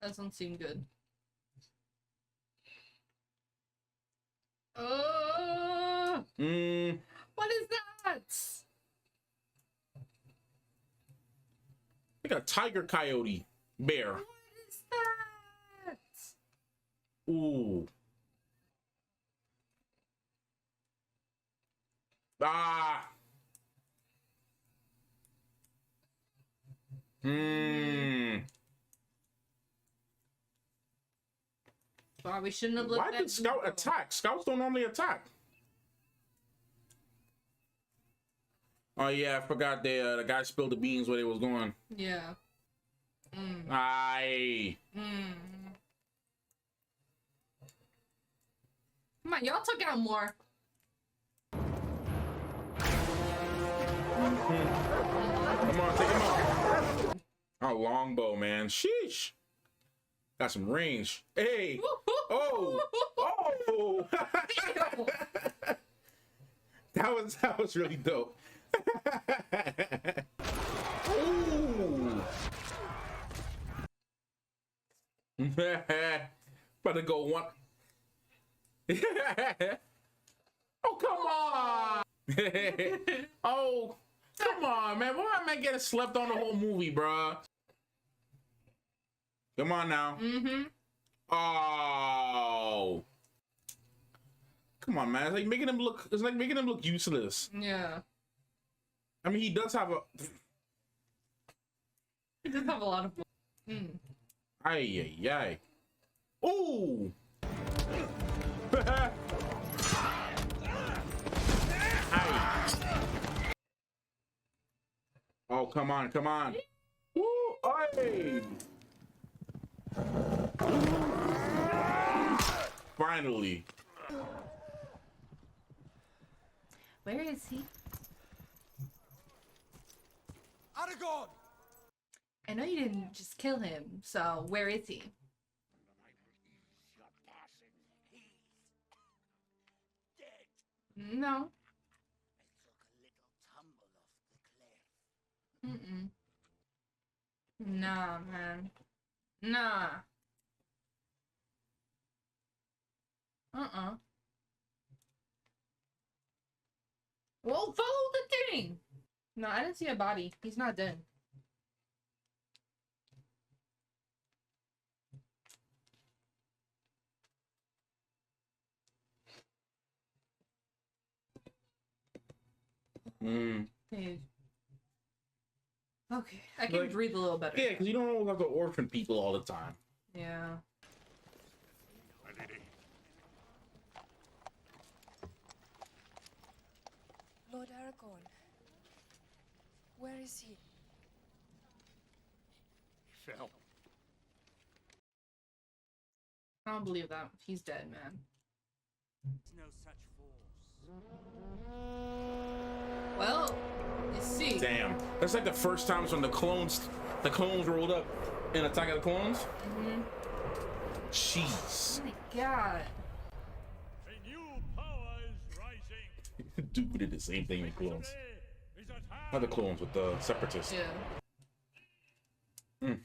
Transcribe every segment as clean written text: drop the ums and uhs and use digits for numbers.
Doesn't seem good. Oh! What is that? Like a tiger, coyote, bear. What is that? Ooh. Ah. Well, we shouldn't have looked Why did Scout attack? Scouts don't normally attack. Oh yeah, I forgot the guy spilled the beans where they was going. Yeah. Aye. Come on, y'all took out more. Come on, take him out. Oh, longbow, man. Sheesh. Got some range. Hey. Oh. Oh. that was really dope. Ooh. About to go one. Oh, come on. Oh, come on, man. Why am I getting slept on the whole movie, bruh? Come on now. Oh. Come on, man. It's like making him look useless. Yeah. I mean, he does have a lot of Ay, ay, ay. Ooh. Oh, come on, come on. Woo, ay. Finally. Where is he? Aragorn! I know you didn't just kill him, so where is he? No. Nah, man. Nah. Well, follow the thing! No, I didn't see a body. He's not dead. Hey. Okay, I can breathe a little better. Yeah, because you don't always have to orphan people all the time. Yeah. Lord Aragorn. Where is he? He fell. I don't believe that. He's dead, man. No such force. Well, you see. Damn. That's like the first times when the clones rolled up in Attack of the Clones. Jeez. Oh my god. A new power is rising. Duke did the same thing with clones. Not the clones, with the separatists. Yeah.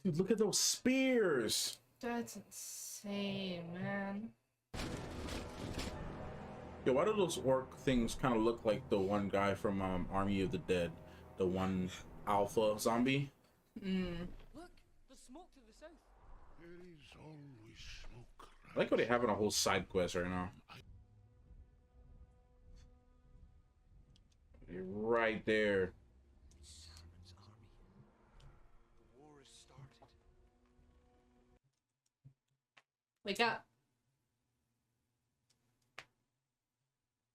Dude, look at those spears. That's insane, man. Yo, why do those orc things kind of look like the one guy from Army of the Dead? The one alpha zombie? Look, the smoke to the south. There is always smoke. I like how they're having a whole side quest right now. They're right there. Saruman's army. The war has started. Wake up.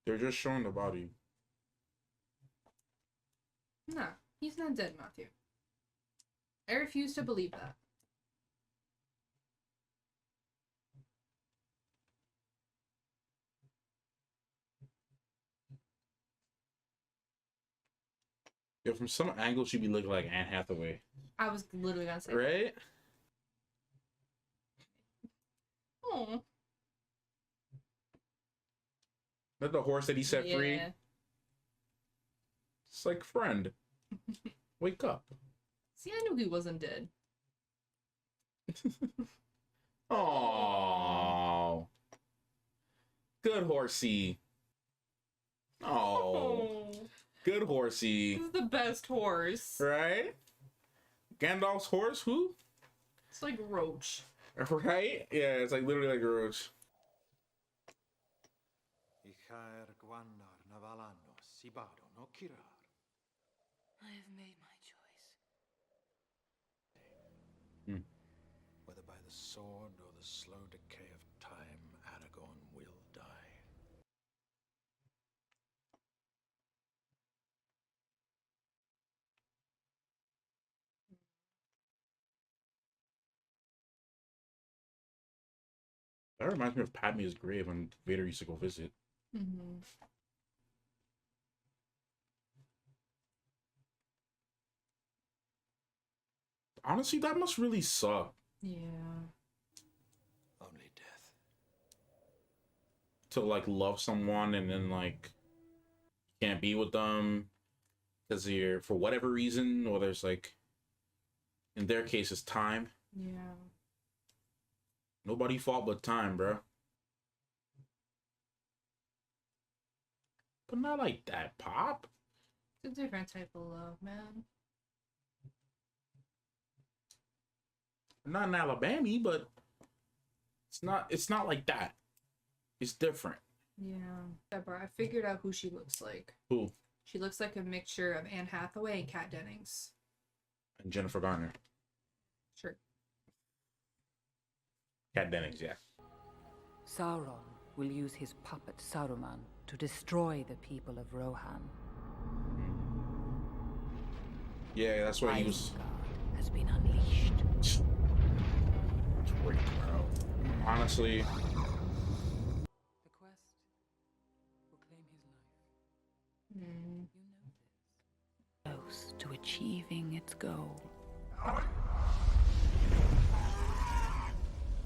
They're just showing the body. Nah, he's not dead, Matthew. I refuse to believe that. Yo, from some angles, she'd be looking like Anne Hathaway. I was literally gonna say. Right? Oh. That the horse that he set free? Yeah. It's like, friend, wake up. See, I knew he wasn't dead. Oh, good horsey. Oh, good horsey. This is the best horse. Right? Gandalf's horse? Who? It's like Roach. Right? Yeah, it's like literally like a roach. Ichaer Gwanar Navalano Sibado no Kirar. I have made my choice. Whether by the sword or the slow decay of time, Aragorn will die. That reminds me of Padme's grave when Vader used to go visit. Mm-hmm. Honestly, that must really suck. Yeah. Only death. To like love someone and then like can't be with them because you're for whatever reason, or there's like in their case it's time. Yeah. Nobody fault but time, bro. But not like that, Pop. It's a different type of love, man. Not in Alabama, but it's not like that. It's different. Yeah. Deborah, I figured out who she looks like. Who? She looks like a mixture of Anne Hathaway and Kat Dennings. And Jennifer Garner. Sure. Kat Dennings, yeah. Sauron will use his puppet Saruman to destroy the people of Rohan. Yeah, that's why he was. Isengard has been unleashed. It's great, bro. Honestly, The quest will claim his life. Mm. You know this. Close to achieving its goal.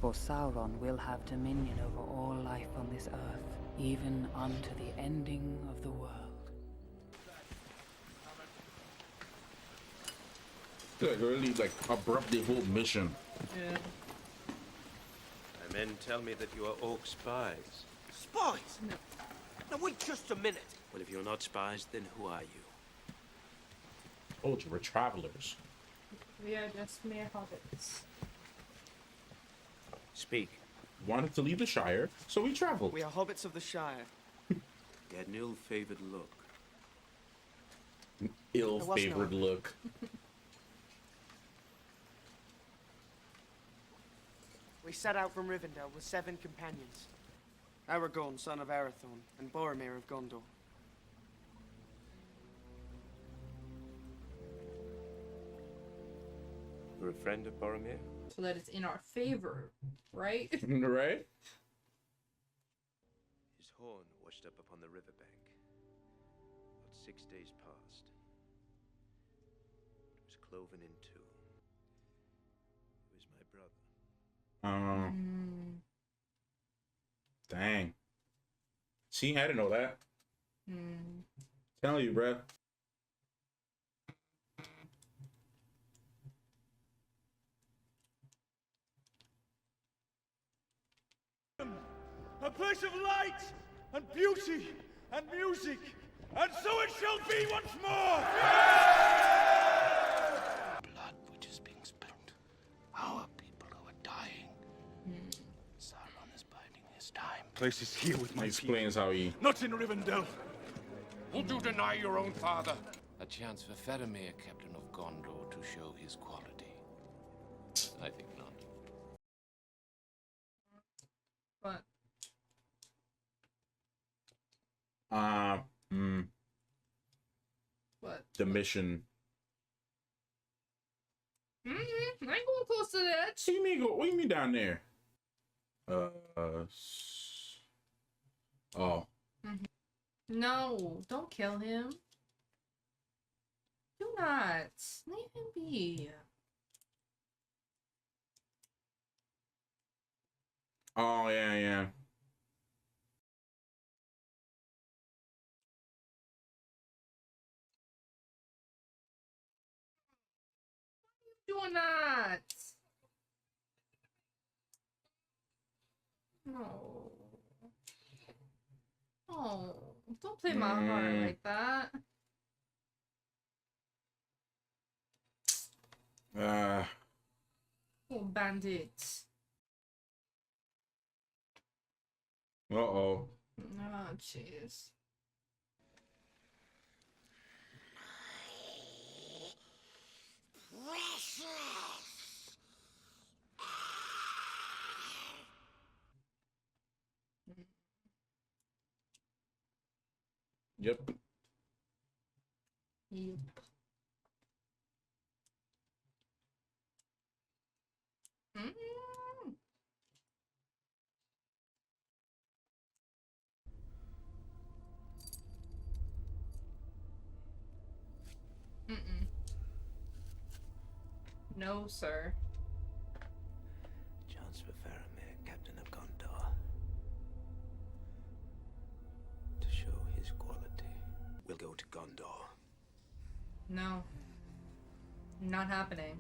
For Sauron will have dominion over all life on this earth, even unto the ending of the world. like really like abrupt the whole mission. Yeah. My men tell me that you are orc spies. Spies? No. Now wait just a minute. Well, if you're not spies, then who are you? Oh, we're travelers. We are just mere hobbits. Speak. Wanted to leave the Shire, so we traveled. We are hobbits of the Shire. You had an ill-favored look. Ill-favored look. We set out from Rivendell with 7 companions. Aragorn, son of Arathorn, and Boromir of Gondor. You're a friend of Boromir? So that it's in our favor, right? Right? His horn washed up upon the riverbank. About 6 days passed. It was cloven in two. It was my brother. Mm. Dang. See, I didn't know that. Mm. Tell you, bruh. A place of light and beauty and music, and so it shall be once more! Blood which is being spilled. Our people who are dying. Sauron is biding his time. Place is here with He my explains how he. people, not in Rivendell. Would you deny your own father? A chance for Faramir, Captain of Gondor, to show his quality. I think not. But what? The mission. I ain't going close to that. See me go. What do you mean down there? Oh. No, don't kill him. Do not. Leave him be. Oh yeah, yeah. Do not. Oh. Oh. Don't play my heart like that. Oh, bandits. Uh-oh. Oh, jeez. Yep. Yep. Mm. Mm-mm. No, sir. Chance for Faramir, Captain of Gondor, to show his quality. We'll go to Gondor. No. Not happening.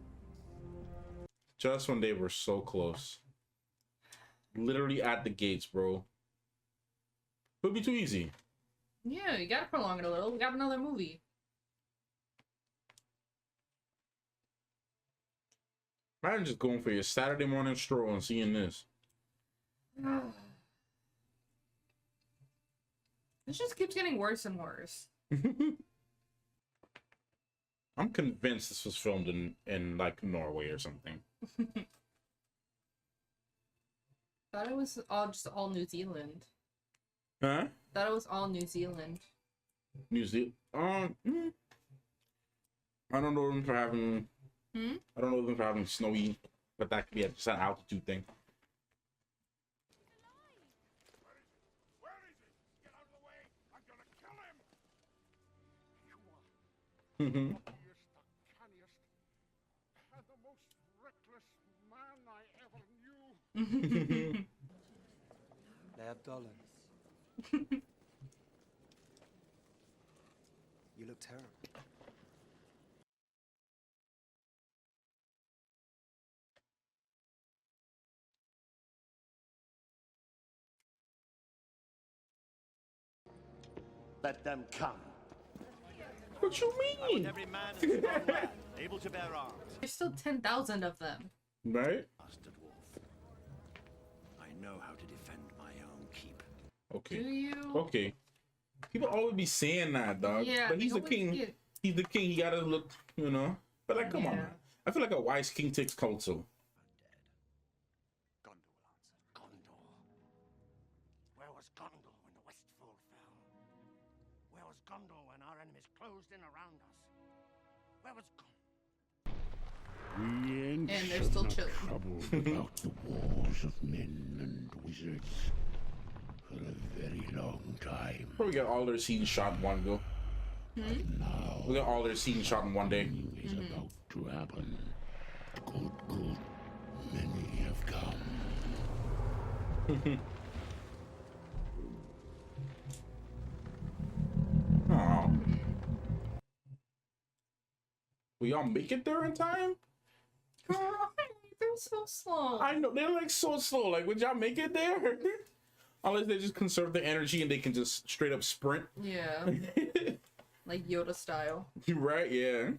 Just when they were so close. Literally at the gates, bro. It would be too easy. Yeah, you gotta prolong it a little. We got another movie. Imagine just going for your Saturday morning stroll and seeing this. This just keeps getting worse and worse. I'm convinced this was filmed in like Norway or something. Thought it was all New Zealand. Huh? Thought it was all New Zealand. New Zealand. I don't know them for having. I don't know them for having snowy, but that could be just an altitude thing. Where is he? Get out of the way! I'm gonna kill him! You are the canniest and the most reckless man I ever knew. Lab Dolan. You look terrible. Let them come. What you mean? Every man is strong man, able to bear arms. There's still 10,000 of them. Right? Master Dwarf. I know how to defend my own keep. Okay. Do you? Okay. People always be saying that, dog. Yeah, but he's the always king. get- He's the king. He gotta look, you know. But like, come on, Yeah. man. I feel like a wise king takes counsel. Gondor will answer. Gondor. Where was Gondor when the Westfall fell? Where was Gondor when our enemies closed in around us? Where was Gondor? And they're still chilling. Troubled about the wars of men and wizards for a very long time. Probably got all their scenes shot in one go. Now We got all their scenes shot in one day. is about to happen. Good, many have come. Oh. Will y'all make it there in time? They're so slow. I know they're like so slow. Like, would y'all make it there? Unless they just conserve the energy and they can just straight up sprint. Yeah. Like Yoda style. Right? Yeah.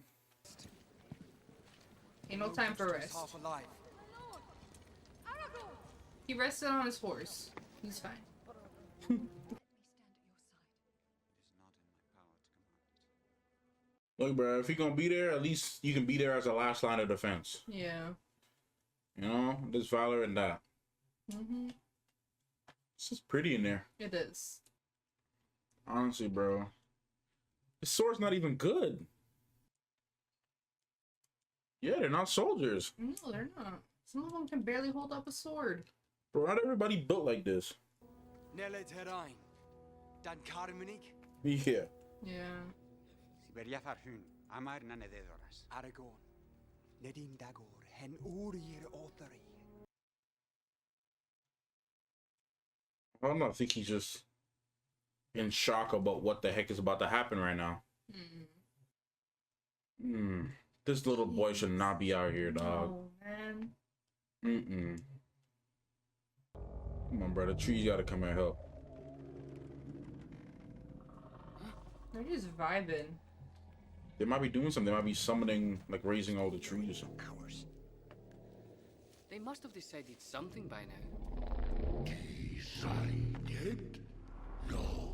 Ain't no time for rest. Half alive. He rested on his horse. He's fine. Look, bro, if you're gonna be there, at least you can be there as a last line of defense. Yeah. You know, there's valor in that. This is pretty in there. It is. Honestly, bro. The sword's not even good. Yeah, they're not soldiers. No, they're not. Some of them can barely hold up a sword. Bro, not everybody built like this. Nelle terrain. Dan Carmunig. Yeah. Yeah. Siberia farhun, amar nanededoras. Aragorn. Nedin Dagor. Hen Urir Othari. I don't know. I think he's just in shock about what the heck is about to happen right now. This little boy should not be out here, dog. Oh, man. Come on, brother. Trees gotta come and help. They're just vibing. They might be doing something. They might be summoning, like raising all the trees. Hours. They must have decided something by now. Decided? No.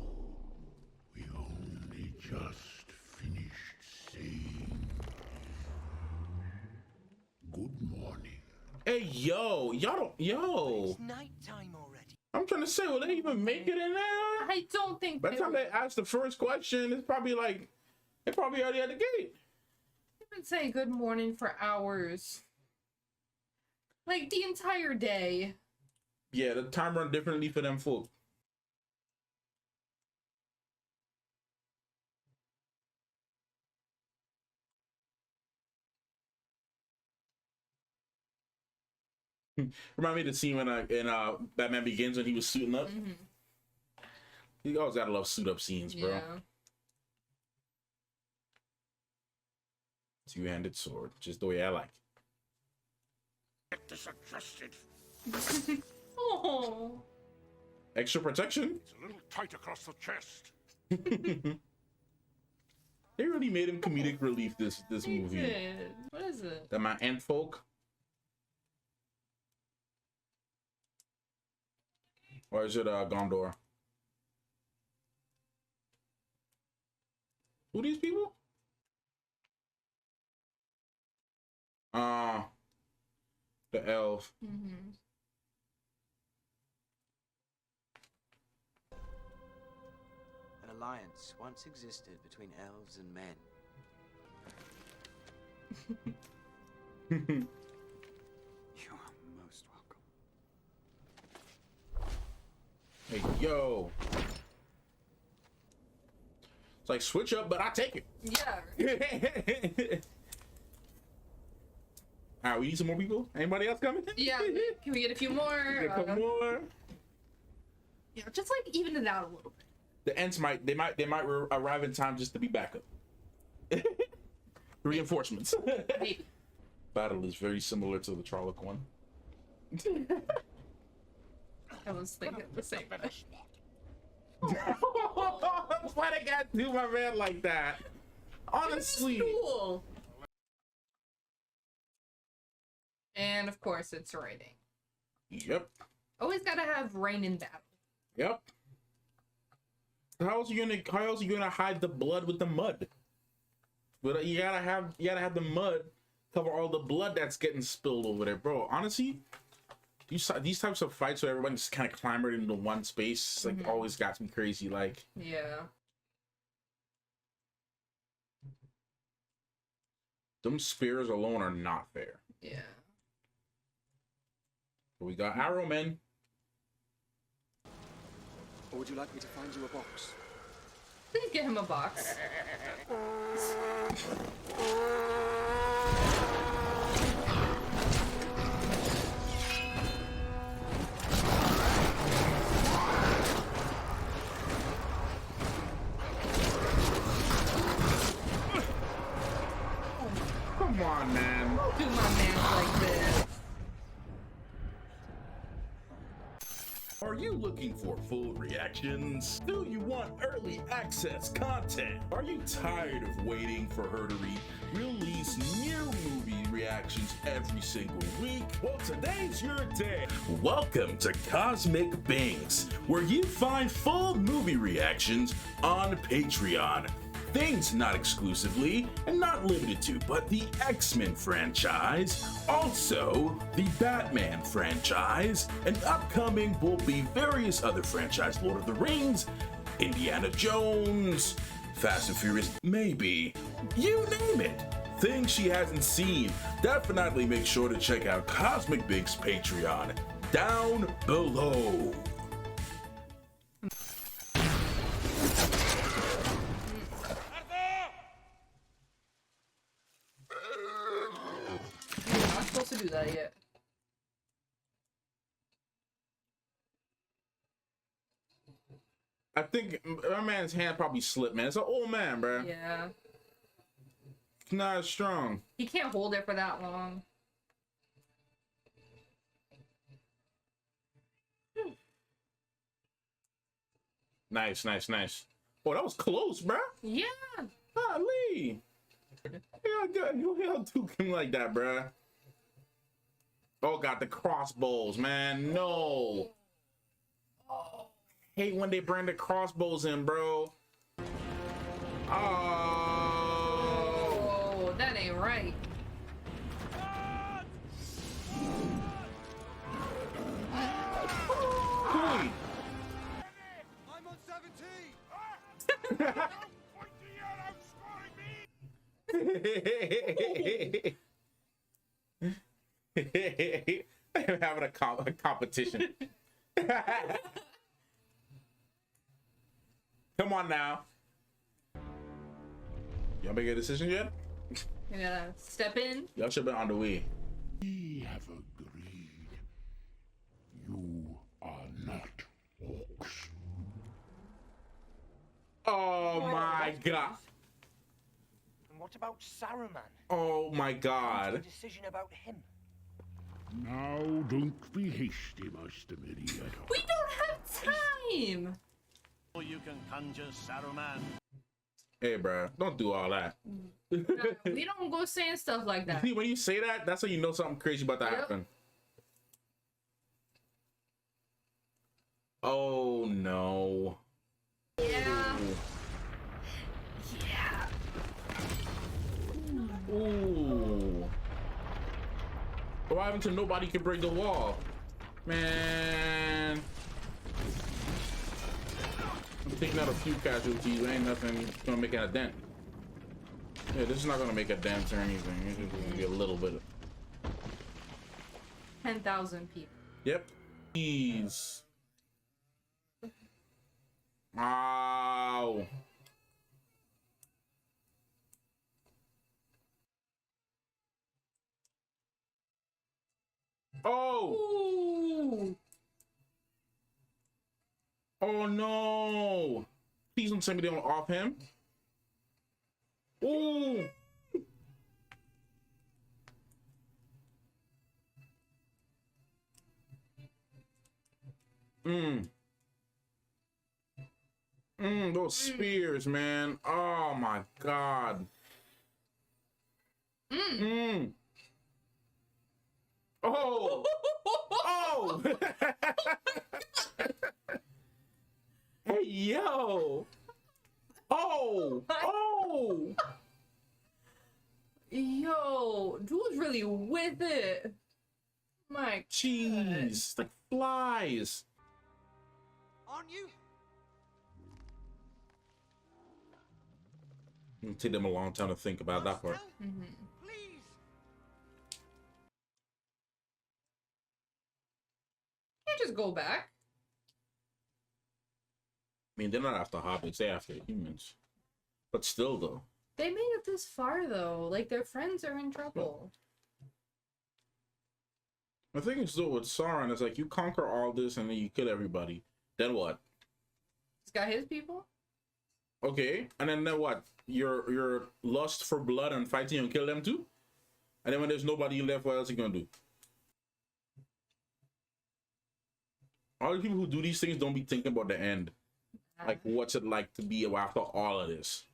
We only just finished saying good morning. Hey, yo, y'all don't, yo. It's nighttime already. I'm trying to say, will they even make it in there? I don't think. By the time they ask the first question, it's probably like, they're probably already at the gate. I've been saying good morning for hours. Like the entire day. Yeah, the time run differently for them folk. Remind me of the scene when in Batman Begins when he was suiting up. Mm-hmm. You always gotta love suit up scenes, bro. Yeah. Two-handed sword, just the way I like it. Get this adjusted. Oh. Extra protection? It's a little tight across the chest. They really made him comedic relief this movie. Did. What is it? That my ant folk. Or is it Gondor? Who these people? The elf. Mm-hmm. An alliance once existed between elves and men. You are most welcome. Hey, yo. It's like switch up, but I take it. Yeah. All right, we need some more people. Anybody else coming? Yeah. Can we get a few more? A couple more. Yeah, just like even it out a little bit. The Ents might arrive in time just to be backup. Reinforcements. Maybe. Battle is very similar to the Trolloc one. I was thinking the same. Why they gotta do my man like that? Honestly. Cool. And of course, it's raining. Yep. Always gotta have rain in battle. Yep. How else are you gonna hide the blood with the mud? But you gotta have the mud cover all the blood that's getting spilled over there, bro. Honestly, these types of fights where everyone's kind of clamored into one space, like always got me crazy. Like, yeah. Them spears alone are not fair. Yeah. But we got arrow men. Or would you like me to find you a box? Please get him a box. Come on, man. Don't do my man like this. Are you looking for full reactions? Do you want early access content? Are you tired of waiting for her to release new movie reactions every single week? Well, today's your day. Welcome to Cosmic Binks, where you find full movie reactions on Patreon. Things not exclusively and not limited to, but the X-Men franchise, also the Batman franchise, and upcoming will be various other franchises, Lord of the Rings, Indiana Jones, Fast and Furious, maybe, you name it. Things she hasn't seen. Definitely make sure to check out Cosmic Big's Patreon down below. To do that yet. I think my man's hand probably slipped, man. It's an old man, bro. Yeah. It's not as strong. He can't hold it for that long. Nice, nice, nice. Oh, that was close, bro. Yeah. Golly. You don't do him like that, bro. Oh, got the crossbows, man. No. Oh. Hate when they bring the crossbows in, bro. Oh, that ain't right. Holy. I'm on 17! Don't point to your outscoring me! They're having a competition. Come on now. Y'all make a decision yet? You gotta step in. Y'all should have been on the way. We have agreed. You are not orcs. Oh my god. And what about Saruman? Oh my god. A decision about him. Now don't be hasty, Master Meriadoc. We don't have time. Or you can conjure Saruman. Hey, bro, don't do all that. We don't go saying stuff like that. See, when you say that, that's how you know something crazy about to happen. Oh no. Yeah. Yeah. Ooh. What happened to nobody can break the wall? Man. I'm taking out a few casualties. Ain't nothing gonna make a dent. Yeah, this is not gonna make a dent or anything. It's just gonna be a little bit of 10,000 people. Yep. Jeez. Ow. Oh. Ooh. Oh no. Please don't send me down off him. Ooh. Those spears, man. Oh my god. Oh. Oh. Hey, yo. Oh. Oh. Yo, dude's really with it. My jeez, like flies. Aren't you? It'll take them a long time to think about that part. Please. Can't just go back. I mean, they're not after hobbits, they're after humans. But still, though. They made it this far, though. Like, their friends are in trouble. The thing is, though, with Sauron, it's like you conquer all this and then you kill everybody. Then what? He's got his people? Okay, and then what? Your lust for blood and fighting and kill them too? And then when there's nobody left, what else are you gonna do? All the people who do these things don't be thinking about the end. Like, what's it like to be after all of this?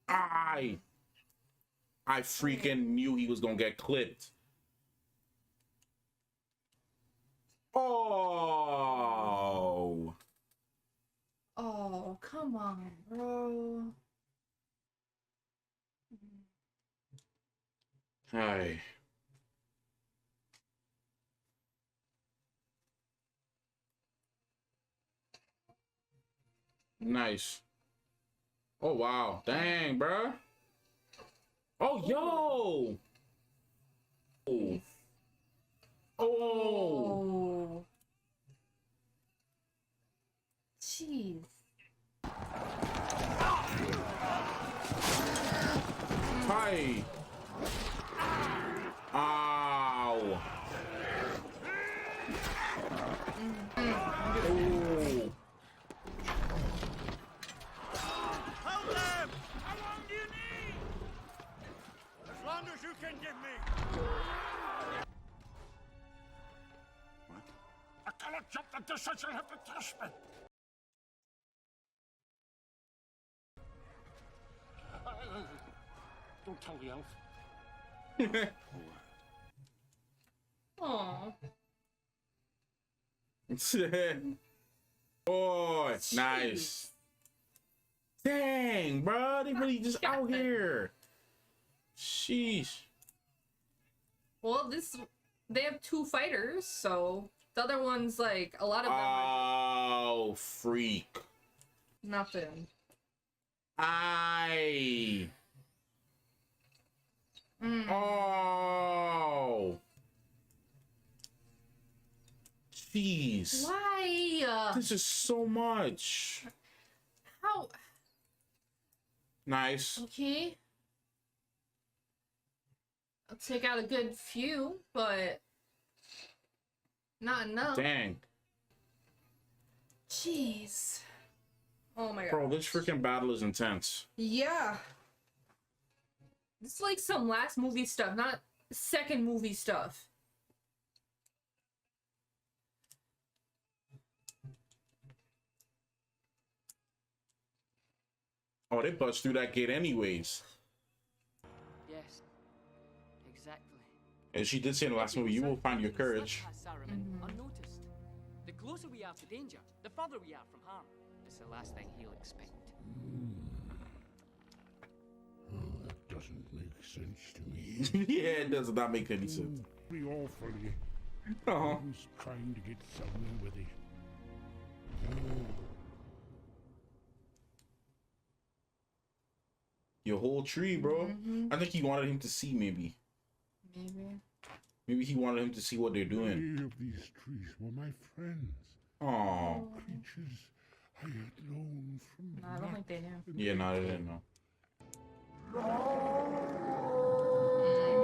I freaking knew he was gonna get clipped. Oh. Oh, come on, bro. Hi. Nice. Oh, wow. Dang, bro. Oh, yo. Oh. Oh. Jeez. Hi. Ow. Oh. Hold them! How long do you need? As long as you can give me. A jump the distance you have to trust me. Don't tell the elf. Aww. Oh, nice. Dang, bro, they really just out here. Sheesh. Well, they have 2 fighters, so the other one's like a lot of them. Oh, freak. Nothing. Oh. Jeez. Why? This is so much. How? Nice. Okay. I'll take out a good few, but not enough. Dang. Jeez. Oh my god. Bro, this freaking battle is intense. Yeah. It's like some last movie stuff, not second movie stuff. Oh, they bust through that gate anyways. Yes, exactly. As she did say in the last movie, you will find your courage. Unnoticed. The closer we are to danger, the further we are from harm. It's the last thing he'll expect. Oh, that doesn't make sense to me. Yeah, it does not make any sense. Very awfully. Uh-huh. Who's trying to get somewhere with it? Your whole tree, bro. I think he wanted him to see, maybe. Maybe he wanted him to see what they're doing. Many of these trees were my friends. Oh. Creatures I had known from. No, I don't think they knew. Yeah, no, they didn't know.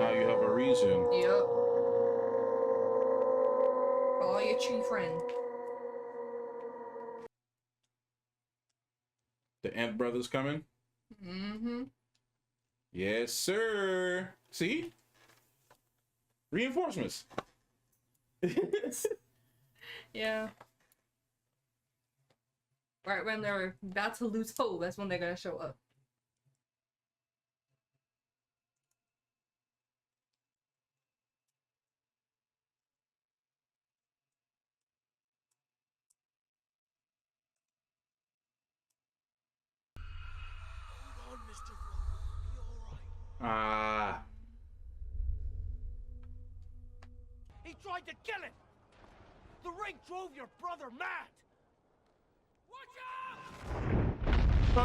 Now you have a reason. Yep. Call your tree friend. The Ant Brothers coming? Yes, sir. See? Reinforcements. Yeah. Right when they're about to lose hope, that's when they're gonna show up. Hold on, Mr. Frodo. Be alright. He tried to kill him! The ring drove your brother mad! Watch out!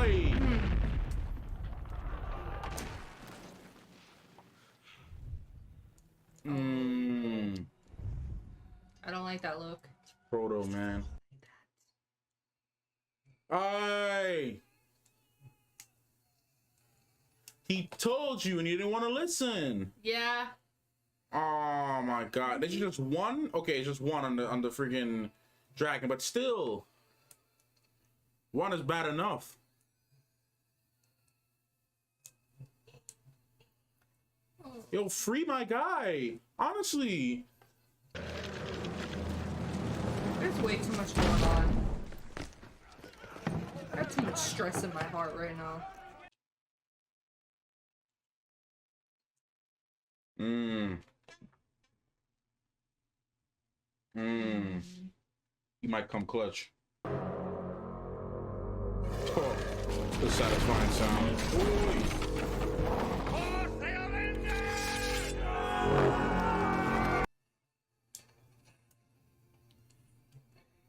Hey! I don't like that look. Frodo, man. Aye! He told you and you didn't want to listen. Yeah. Oh my god. This is just one? Okay, it's just one on the freaking dragon, but still. One is bad enough. Yo, free my guy. Honestly. There's way too much going on. I have too much stress in my heart right now. He might come clutch. Oh, the satisfying sound. Oy.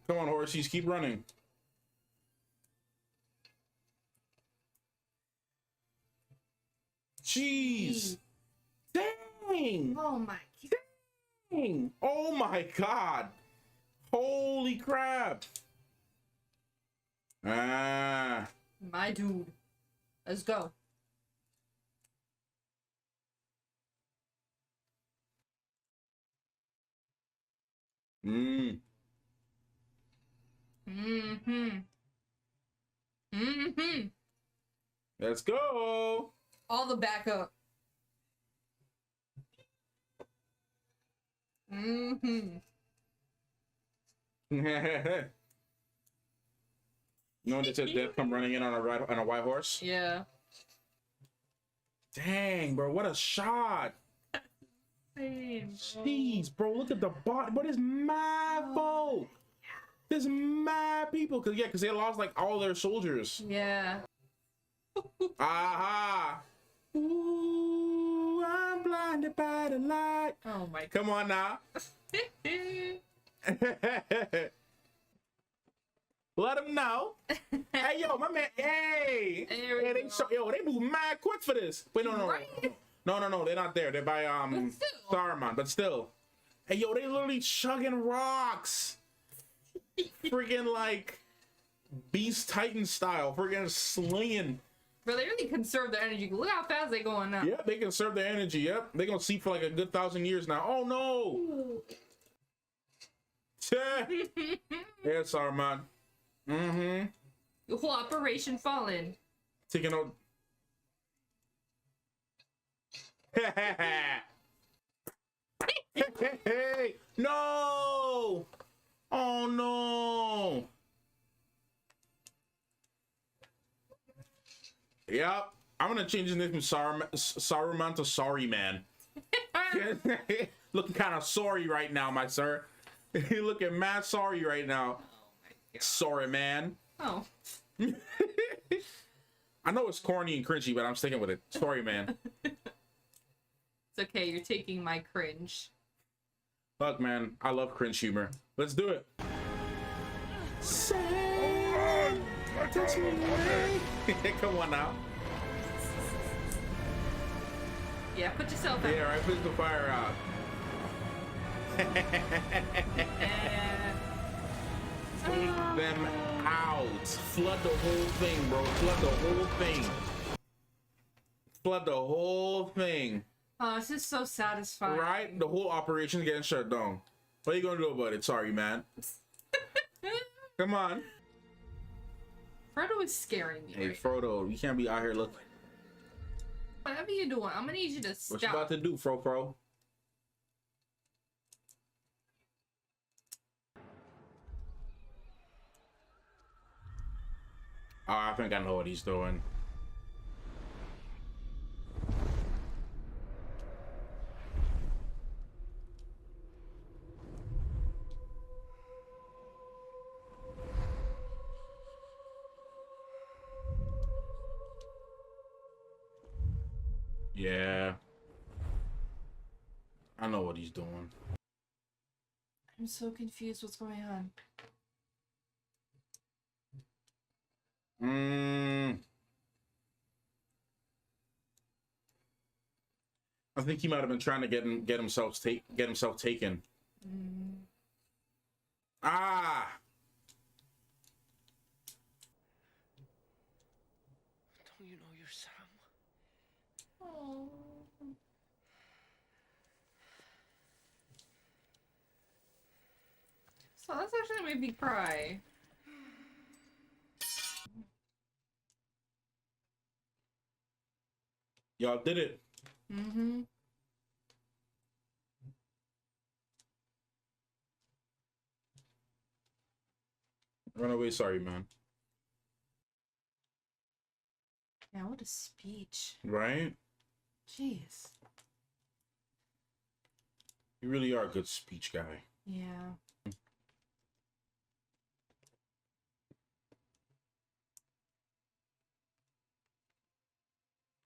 Come on, horsies, keep running. Jeez. Dang. Oh my. Dang. Oh my god. Holy crap. Ah. My dude. Let's go. Let's go. All the backup. No, they said death come running in on a white horse. Yeah. Dang, bro, what a shot! Jeez, bro, look at the bot. But there's mad folk. There's mad people, cause they lost like all their soldiers. Yeah. Aha! Ooh, I'm blinded by the light. Oh my! Come on now. Let them know. Hey, yo, my man. Hey, they move mad quick for this. Wait, no, they're not there. They're by Saruman, but still. Hey, yo, they literally chugging rocks. Freaking like Beast Titan style. Freaking slinging. Bro, they really conserve their energy. Look how fast they going now. Yep, they conserve their energy. Yep, they gonna see for like a good 1,000 years now. Oh no. Yeah, Saruman. Mm-hmm. The whole operation fallen. Taking out. Hey, no! Oh no! Yep, I'm gonna change his name from Saruman to Sorry Man. Looking kind of sorry right now, my sir. You looking mad sorry right now. Sorry, man. Oh. I know it's corny and cringy, but I'm sticking with it. Sorry, man. It's okay, you're taking my cringe. Look, man, I love cringe humor. Let's do it. Come on now. Yeah, put yourself out. Yeah, right, put the fire out. Take them out. Flood the whole thing, bro. Flood the whole thing. Flood the whole thing. Oh, this is so satisfying. Right? The whole operation's getting shut down. What are you gonna do about it? Sorry, man. Come on. Frodo is scaring me. Hey, Frodo, you can't be out here looking. Whatever you're doing, I'm gonna need you to stop. What you about to do, Fro? Oh, I think I know what he's doing. Yeah. I know what he's doing. I'm so confused. What's going on? I think he might have been trying to get himself taken. Ah! Don't you know your Sam? Oh. So that's actually made me cry. Y'all did it. Mm-hmm. Run away, sorry, man. Yeah, what a speech. Right? Jeez. You really are a good speech guy. Yeah.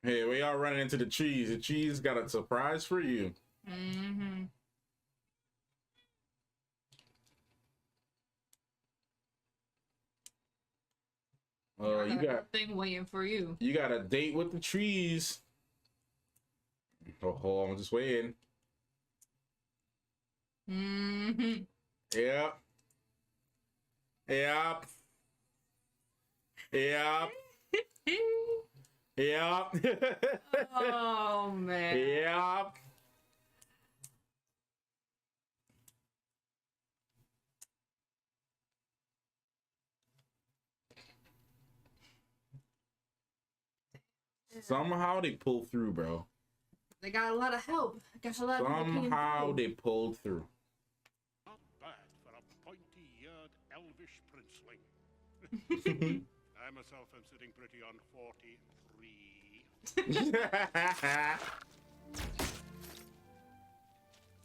Hey, we all running into the trees. The trees got a surprise for you. Mm-hmm. Oh, you got a thing waiting for you. You got a date with the trees. Oh, I'm just waiting. Mm-hmm. Yep. Yep. Yep. Yep. Oh man. Yep. Somehow they pull through, bro. They got a lot of help. Got a lot Somehow they pulled through. Not bad for a pointy I myself am sitting pretty on 43.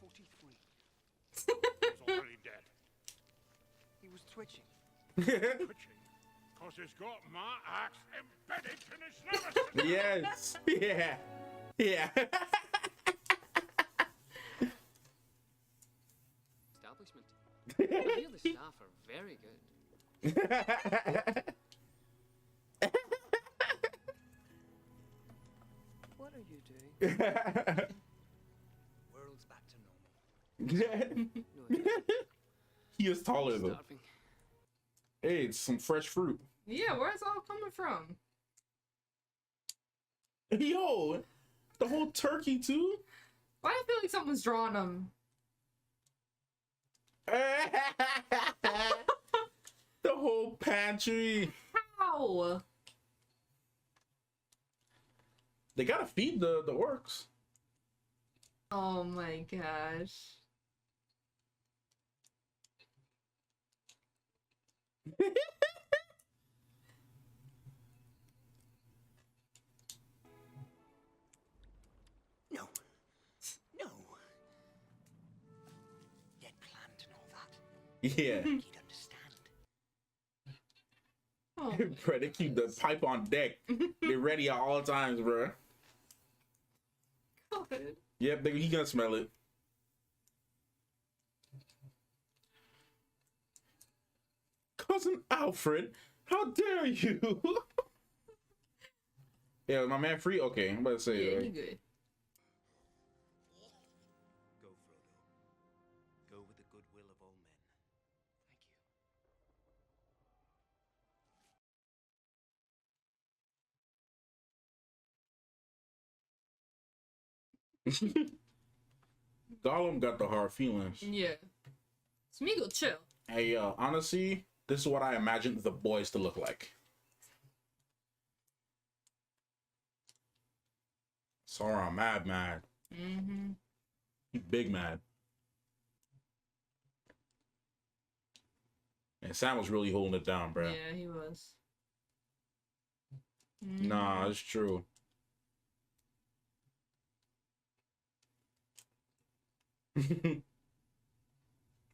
43. He's already dead. He was twitching. Twitching. Because he's got my axe embedded in his nemesis. Yes. Yeah. Yeah. Establishment. I hear the staff are very good. What are you doing? World's back to normal. He is taller though. Starving. Hey, it's some fresh fruit. Yeah, where's it all coming from? Yo, the whole turkey too. Why do I feel like someone's drawing them? The whole pantry. How? They gotta feed the orcs. Oh my gosh. No. No. You'd planned and all that. Yeah. You'd understand. Oh, Bro, they keep the pipe on deck. They're ready at all times, bro. God. Yep, he gonna smell it. Cousin Alfred, how dare you? Yeah, my man free? Okay, I'm about to say Yeah, like, he good. Go, Frodo. Go with the goodwill of all men. Gollum got the hard feelings. Yeah. Smeagol, chill. Hey, honestly, this is what I imagined the boys to look like. Sauron, mad. Mm-hmm. He big mad. And Sam was really holding it down, bro. Yeah, he was. Nah, it's true.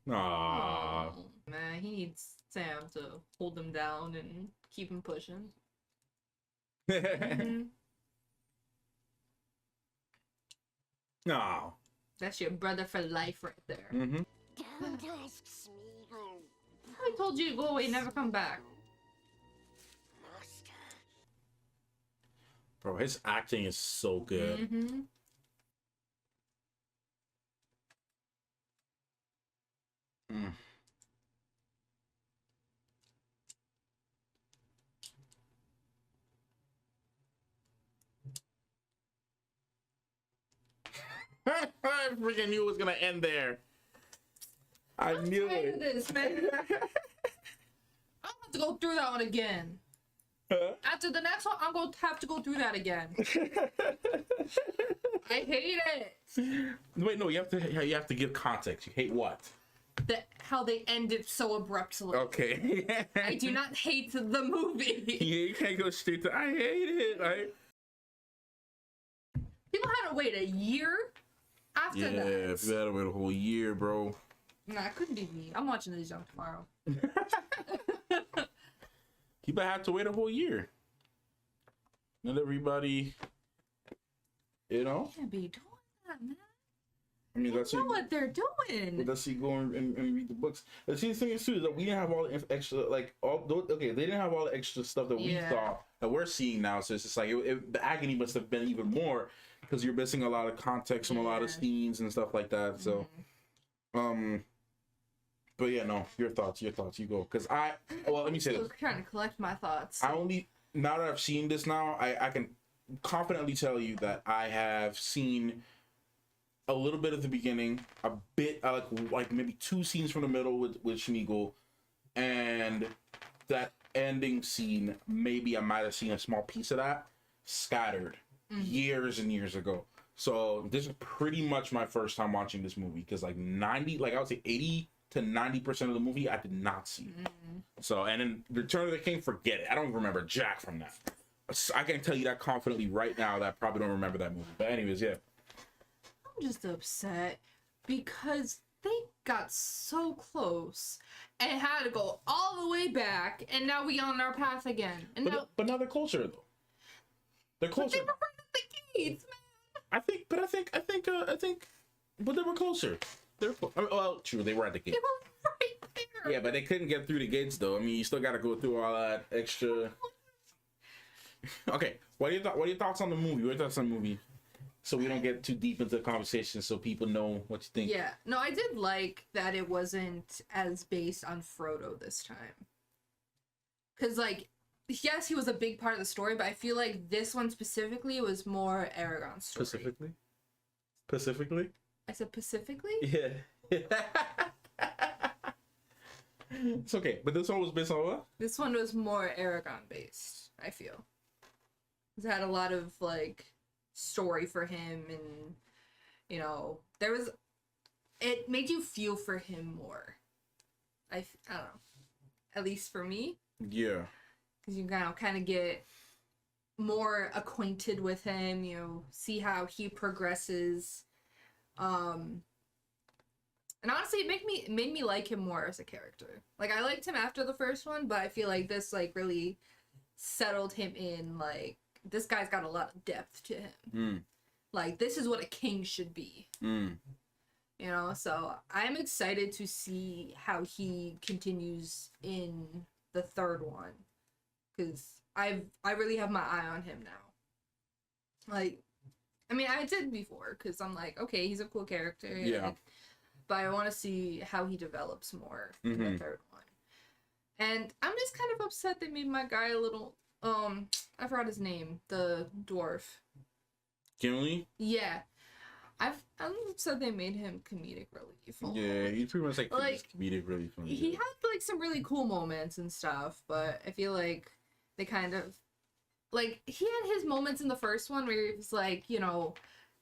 Nah. Oh, man, he needs Sam to hold him down and keep him pushing. Mhm. No. That's your brother for life right there. Mm-hmm. Don't ask Smeagol. I told you to go away, never come back. Master. Bro, his acting is so good. Mm-hmm. Mm. I freaking knew it was gonna end there. I knew Tired of it. this, man. I don't have to go through that one again. Huh? After the next one, I'm going to have to go through that again. I hate it. Wait, no, you have to give context. You hate what? How they ended so abruptly. Okay. I do not hate the movie. You can't go straight to I hate it. People had to wait a year after Yeah, that. if you had to wait a whole year, bro. Nah, it couldn't be me. I'm watching this young tomorrow. People have to wait a whole year. Not everybody, you know. Can't be doing that, man. I mean, that's They know what they're doing. Let's see, go and read the books. But see, the thing is too is that we didn't have all the extra, like all. Okay, they didn't have all the extra stuff that we thought that we're seeing now. So it's just like the agony must have been even more because you're missing a lot of context from a lot of scenes and stuff like that. So, but yeah, no, your thoughts, you go. Because let me say I'm this. still trying to collect my thoughts. Now that I've seen this now, I can confidently tell you that I have seen a little bit at the beginning, a bit like maybe 2 scenes from the middle with Smeagol, and that ending scene. Maybe I might have seen a small piece of that scattered years and years ago. So this is pretty much my first time watching this movie because like I would say 80 to 90% of the movie I did not see. So, and then Return of the King, forget it. I don't remember jack from that. I can tell you that confidently right now that I probably don't remember that movie. But anyways, yeah. I'm just upset because they got so close and had to go all the way back, and now we on our path again. And But now they're closer though. They're closer. But they were right at the gates, man. I think, but they were closer. Well, true, they were at the gate. They were right there. Yeah, but they couldn't get through the gates though. I mean, you still got to go through all that extra. Okay, what are your thoughts on the movie? What are your thoughts on the movie? So we don't get too deep into the conversation, so people know what you think. Yeah, no, I did like that it wasn't as based on Frodo this time. Because, like, yes, he was a big part of the story, but I feel like this one specifically was more Aragorn's story. Specifically? I said specifically? Yeah. It's okay, but this one was based on what? This one was more Aragorn based, I feel. It had a lot of, like, story for him, and, you know, it made you feel for him more. I don't know. At least for me. Yeah. Because you kind of get more acquainted with him, you know, see how he progresses. And honestly, it made me like him more as a character. Like, I liked him after the first one, but I feel like this, like, really settled him in, like, this guy's got a lot of depth to him. Like, this is what a king should be. You know, so I'm excited to see how he continues in the third one. Because I really have my eye on him now. Like, I mean, I did before, because I'm like, okay, he's a cool character. Yeah. Like, but I want to see how he develops more in the third one. And I'm just kind of upset they made my guy a little... I forgot his name. The dwarf. Gimli? Yeah. I'm upset they made him comedic relief. Yeah, he's pretty much like comedic relief. He had like some really cool moments and stuff, but I feel like they kind of like he had his moments in the first one where he was like, you know,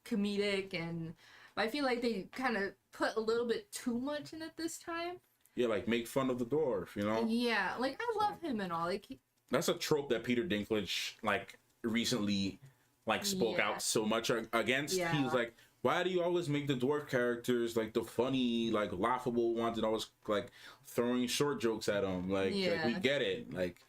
comedic, and but I feel like they kind of put a little bit too much in it this time. Yeah, like make fun of the dwarf, you know? Yeah, like I love him and all. Like that's a trope that Peter Dinklage like recently like spoke out so much against. Yeah. He was like, why do you always make the dwarf characters like the funny, like laughable ones, and always like throwing short jokes at them? Like we get it, like,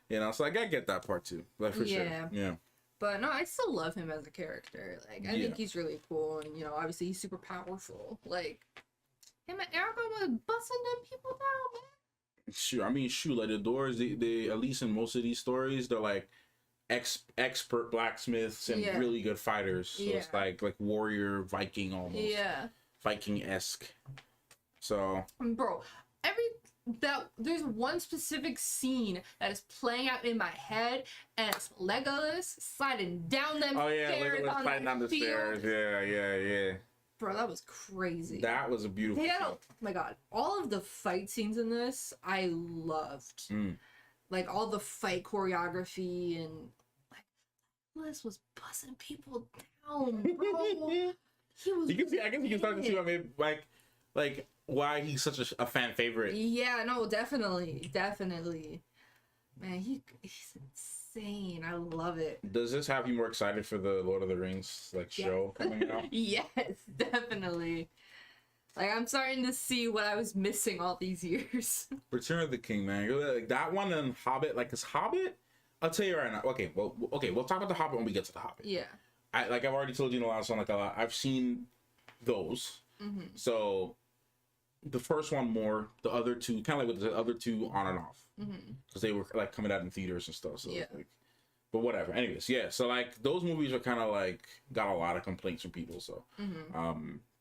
you know. So like I get that part too, like for sure. Yeah. But no, I still love him as a character. Like I think he's really cool, and you know, obviously he's super powerful. Like him and Aragorn was busting them people down, man. Sure, I mean, like the dwarves, they at least in most of these stories, they're like expert blacksmiths and really good fighters. So it's like warrior Viking almost. Yeah. Viking-esque. So. Bro, there's one specific scene that is playing out in my head, and it's Legolas sliding down them stairs. Oh yeah, Legolas sliding down the stairs. Yeah. Bro, that was crazy. That was a beautiful scene. Oh my god, all of the fight scenes in this, I loved. Like all the fight choreography, and like Legolas was busting people down, bro. He was. You can see. I guess you can start to see. I mean, like why he's such a fan favorite. Yeah. No. Definitely. Man, he's insane. I love it. Does this have you more excited for the Lord of the Rings show coming out? Yes, definitely. Like I'm starting to see what I was missing all these years. Return of the King, man. Like that one and Hobbit. Like, is Hobbit? I'll tell you right now. Okay, we'll talk about the Hobbit when we get to the Hobbit. Yeah. I've already told you in the last one. Like a lot, I've seen those. So the first one more, the other two kind of like with the other two on and off, because they were like coming out in theaters and stuff. So like, but whatever. Anyways, yeah. So like those movies are kind of like got a lot of complaints from people. So,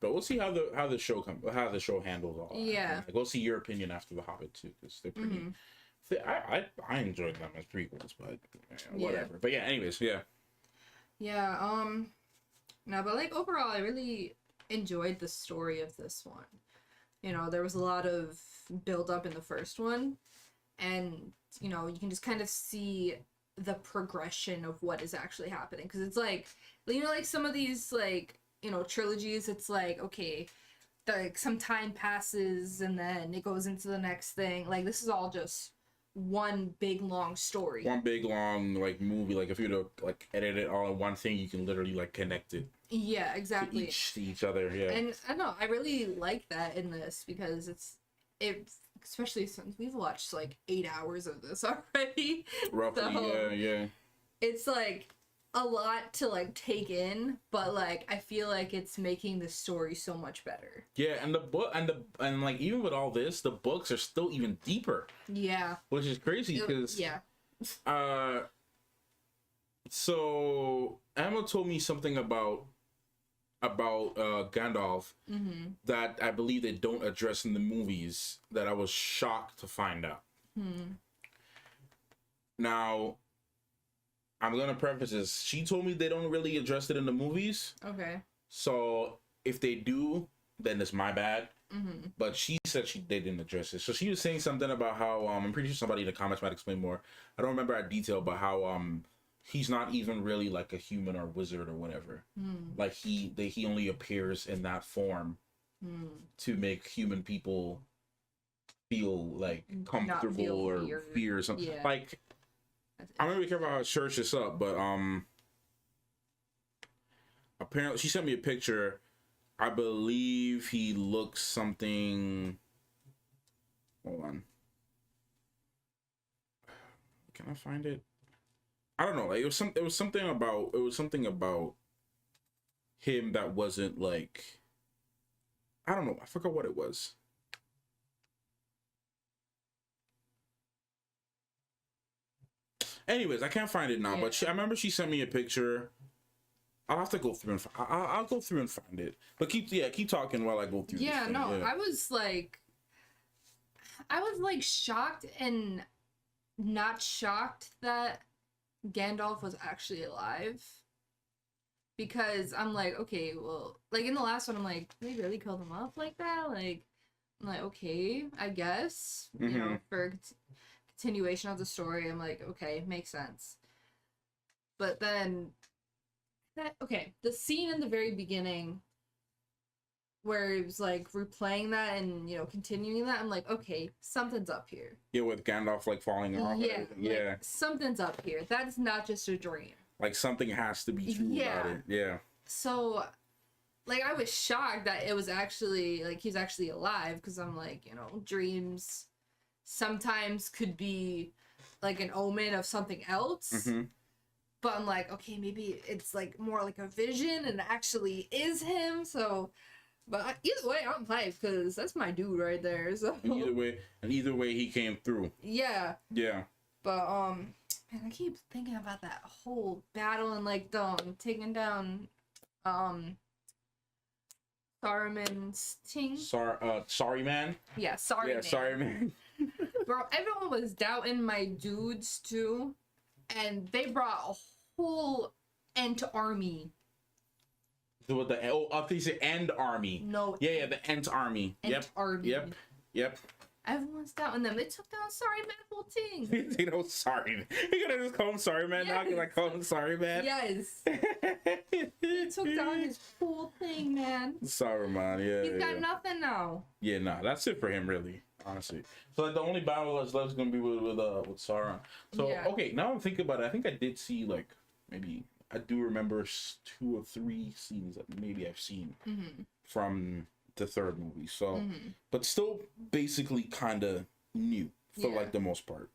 but we'll see how the show handles all. Yeah. Like, we'll see your opinion after the Hobbit too, because they're pretty. I enjoyed them as prequels, but whatever. But yeah. Anyways, yeah. Yeah. No, but like overall, I really enjoyed the story of this one. You know, there was a lot of build up in the first one, and you know, you can just kind of see the progression of what is actually happening, because it's like, you know, like some of these like, you know, trilogies, it's like, okay, like some time passes and then it goes into the next thing. Like this is all just one big long story. One big long like movie. Like if you were to like edit it all in one thing, you can literally like connect it. Yeah, exactly. To each other. Yeah. And I don't know, I really like that in this because it's especially since we've watched like 8 hours of this already. Roughly, so yeah. It's like a lot to like take in, but like I feel like it's making the story so much better. Yeah, and the book and like even with all this, the books are still even deeper. Yeah. Which is crazy because yeah. So Emma told me something about Gandalf that I believe they don't address in the movies that I was shocked to find out. Now, I'm gonna preface this. She told me they don't really address it in the movies. Okay. So if they do, then it's my bad. But she said they didn't address it. So she was saying something about how I'm pretty sure somebody in the comments might explain more. I don't remember that detail, but how he's not even really like a human or wizard or whatever. Like he only appears in that form to make human people feel like comfortable or fear or something. Yeah. Like I'm gonna be careful how I search this up, but apparently she sent me a picture. I believe he looks something. Hold on. Can I find it? I don't know. Like it was something about him that wasn't like. I don't know. I forgot what it was. Anyways, I can't find it now. Yeah. But I remember she sent me a picture. I'll have to go through and I'll go through and find it. But keep talking while I go through. Yeah, no, yeah. I was like shocked and not shocked that Gandalf was actually alive. Because I'm like, okay, well, like in the last one, I'm like, they really killed him off like that? Like, I'm like, okay, I guess, you know, for continuation of the story, I'm like, okay, makes sense. But then the scene in the very beginning where it was like replaying that and, you know, continuing that, I'm like, okay, something's up here. Yeah, with Gandalf like falling off. Yeah, like, something's up here. That's not just a dream. Like something has to be true about it. Yeah. So like I was shocked that it was actually like he's actually alive, because I'm like, you know, dreams sometimes could be like an omen of something else. But I'm like, okay, maybe it's like more like a vision and actually is him. So, but either way, I'm hyped because that's my dude right there. So either way, he came through. Yeah. Yeah. But man, I keep thinking about that whole battle and like taking down Saruman's team. Sorry man. Yeah, sorry man. Sorry man. Bro, everyone was doubting my dudes too, and they brought a whole Ent army. With the End army. No. Yeah, the Ent army. Ent army. Yep. Everyone's doubting them. They took down Sorry Man whole team. You know, sorry. You gonna just call him Sorry Man now? Cause I call him Sorry Man. Yes. He took down his whole thing, man. Sorry man, yeah. He's got nothing now. Yeah, nah, that's it for him, really. Honestly. So like the only battle that's left is gonna be with Sauron. So okay, now I'm thinking about it. I think I did see like maybe I do remember 2 or 3 scenes that maybe I've seen from the third movie. So, but still basically kind of new for like the most part.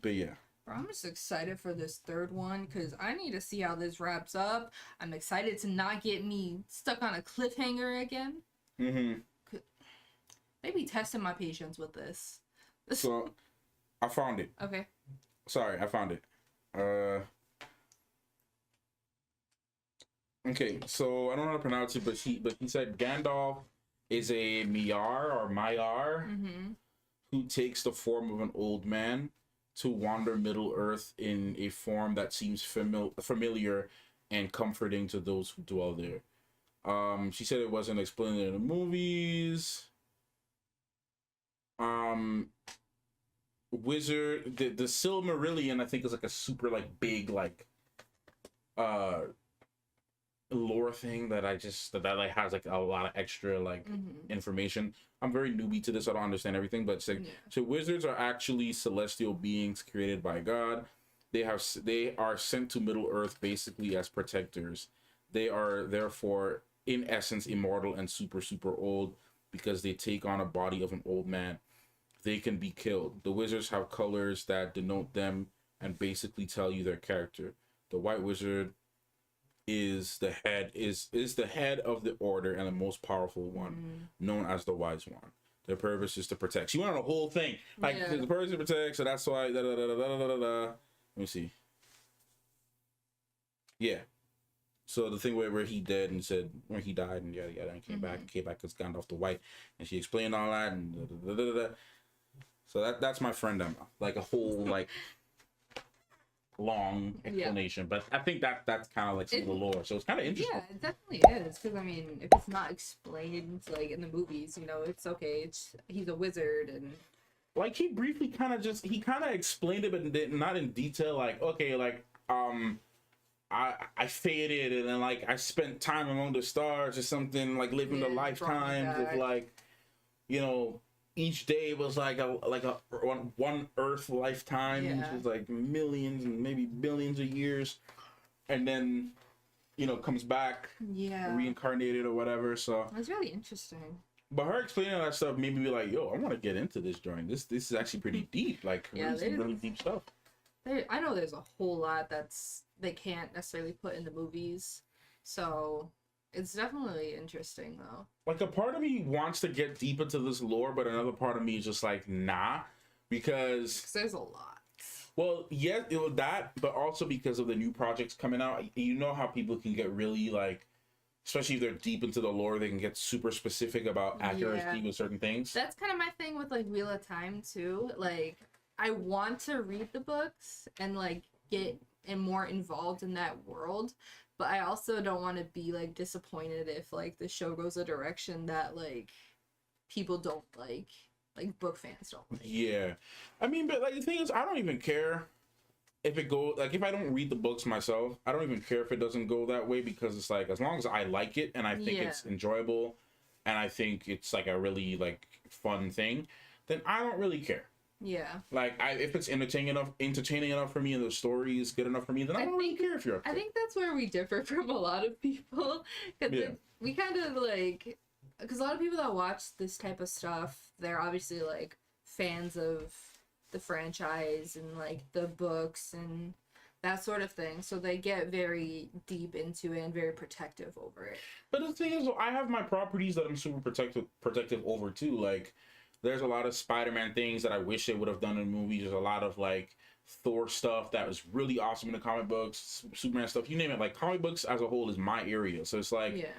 But yeah. Bro, I'm just excited for this third one because I need to see how this wraps up. I'm excited to not get me stuck on a cliffhanger again. Maybe testing my patience with this. So, I found it. Okay. Sorry, I found it. Okay, so I don't know how to pronounce it, but he said Gandalf is a Maiar who takes the form of an old man to wander Middle Earth in a form that seems familiar and comforting to those who dwell there. She said it wasn't explained in the movies. Wizard, the Silmarillion, I think is like a super like big like lore thing that like has like a lot of extra like information. I'm very newbie to this. I don't understand everything, but it's like, so wizards are actually celestial beings created by God. They are sent to Middle Earth basically as protectors. They are therefore in essence immortal and super old because they take on a body of an old man. They can be killed. The wizards have colors that denote them and basically tell you their character. The white wizard is the head of the order and the most powerful one, known as the wise one. Their purpose is to protect. She went on a whole thing like the purpose is to protect, so that's why. Let me see. Yeah. So the thing where he dead and said where he died and yada yada and came back because Gandalf the White, and she explained all that and so that's my friend Emma, like a whole like long explanation, but I think that's kind of like some of the lore, so it's kind of interesting. Yeah, it definitely is, because I mean, if it's not explained like in the movies, you know, it's okay. He's a wizard, and like he briefly kind of explained it, but not in detail. Like okay, like I faded and then like I spent time among the stars or something, like living the lifetimes of like, you know, each day was like a one Earth lifetime, which was like millions and maybe billions of years, and then, you know, comes back reincarnated or whatever. So that's really interesting. But her explaining all that stuff made me be like, yo, I want to get into this joint. This is actually pretty deep, like really deep stuff. I know there's a whole lot that's they can't necessarily put in the movies, so it's definitely interesting though. Like a part of me wants to get deep into this lore, but another part of me is just like, nah, because there's a lot. Well, yeah, that, but also because of the new projects coming out. You know how people can get really like, especially if they're deep into the lore, they can get super specific about accuracy with certain things. That's kind of my thing with like Wheel of Time too. Like, I want to read the books and like get more involved in that world, but I also don't want to be like disappointed if like the show goes a direction that like people don't like book fans don't like. Yeah, I mean, but like the thing is, I don't even care if it go like if I don't read the books myself. I don't even care if it doesn't go that way, because it's like as long as I like it and I think it's enjoyable and I think it's like a really like fun thing, then I don't really care. Yeah. Like if it's entertaining enough for me and the story is good enough for me, then I don't really care if you're up to. I think that's where we differ from a lot of people. Because we kind of like, because a lot of people that watch this type of stuff, they're obviously like fans of the franchise and like the books and that sort of thing. So they get very deep into it and very protective over it. But the thing is, I have my properties that I'm super protective over too. Like, there's a lot of Spider-Man things that I wish they would have done in movies. There's a lot of like Thor stuff that was really awesome in the comic books, Superman stuff, you name it. Like comic books as a whole is my area. So it's like,